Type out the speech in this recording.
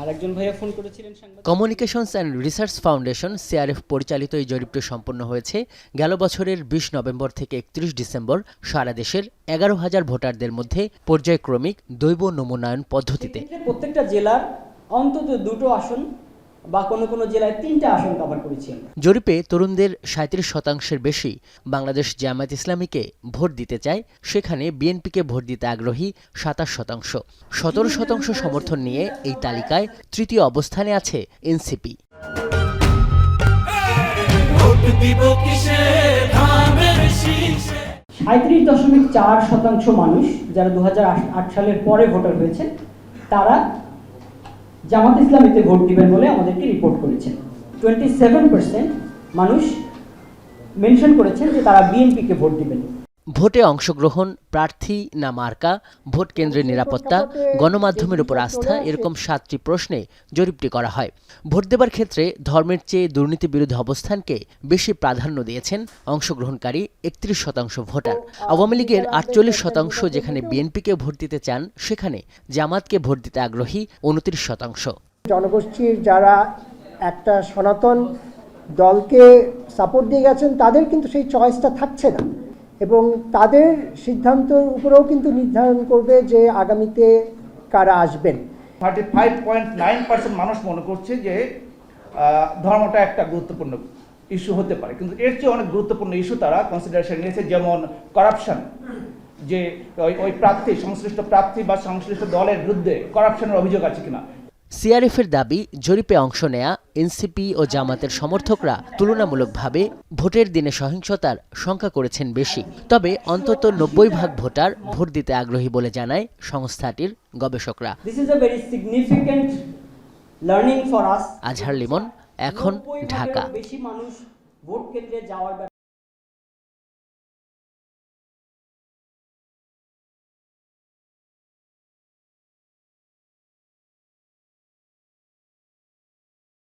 আরেকজন ভাইয়া ফোন করেছিলেন communications and research foundation CRF পরিচালিত এই জরিপটি সম্পন্ন হয়েছে গেল বছরের ২০ নভেম্বর থেকে ৩১ ডিসেম্বর সারা দেশের ১১,০০০ ভোটারদের মধ্যে পর্যায়ক্রমিক দৈব নমুনায়ন পদ্ধতিতে। প্রত্যেকটা জেলার অন্তত ২টো আসন বা কোনো জেলায় ৩টা আসন কভার করেছি। জরিপে তরুণদের ৩৭% বেশি বাংলাদেশ জামায়াত ইসলামীকে ভোট দিতে চায়, সেখানে বিএনপিকে ভোট দিতে আগ্রহী ২৭%। ১৭% সমর্থন নিয়ে এই তালিকায় তৃতীয় অবস্থানে আছে এনসিপি। ৩৭.৪% মানুষ যারা ২০০৮ সালের পরে ভোটার হয়েছে তারা জামাত ইসলামীতে ভোট দিবেন বলে আমাদেরকে রিপোর্ট করেছেন। 27% মানুষ মেনশন করেছেন যে তারা বিএনপিকে ভোট দিবেন। ভোটে অংশগ্রহণ, প্রার্থী না মার্কা, ভোট কেন্দ্রের নিরাপত্তা, গণমাধ্যমের উপর আস্থা, এরকম ৭টি প্রশ্নে জরিপটি করা হয়। ভোট দেবার ক্ষেত্রে ধর্মের চেয়ে দুর্নীতি বিরোধী অবস্থানকে বেশি প্রাধান্য দিয়েছেন অংশগ্রহণকারী ৩১% ভোটার। আওয়ামী লীগের ৪৮%, যেখানে বিএনপিকে ভোট দিতে চান সেখানে জামাতকে ভোট দিতে আগ্রহী ২৯%। জনগোষ্ঠীর যারা একটা সনাতন দলকে সাপোর্ট দিয়ে গেছেন তাদের কিন্তু সেই চয়েসটা থাকছে না, এবং তাদের সিদ্ধান্তের উপরেও কিন্তু নির্ধারণ করবে যে আগামীতে কারা আসবেন। 35.9% মানুষ মনে করছে যে ধর্মটা একটা গুরুত্বপূর্ণ ইস্যু হতে পারে, কিন্তু এর চেয়ে অনেক গুরুত্বপূর্ণ ইস্যু তারা কনসিডারেশন নিয়েছে, যেমন করাপশন, যে ওই প্রার্থী, সংশ্লিষ্ট প্রার্থী বা সংশ্লিষ্ট দলের বিরুদ্ধে করাপশনের অভিযোগ আছে কিনা। সিআরএফের দাবি, জরিপে অংশ নেয়া এনসিপি ও জামাতের সমর্থকরা তুলনামূলকভাবে ভোটের দিনে সহিংসতার শঙ্কা করেছেন বেশি। তবে অন্তত ৯০% ভোটার ভোট দিতে আগ্রহী বলে জানায় সংস্থাটির গবেষকরা। আজহার লিমন, এখন, ঢাকা।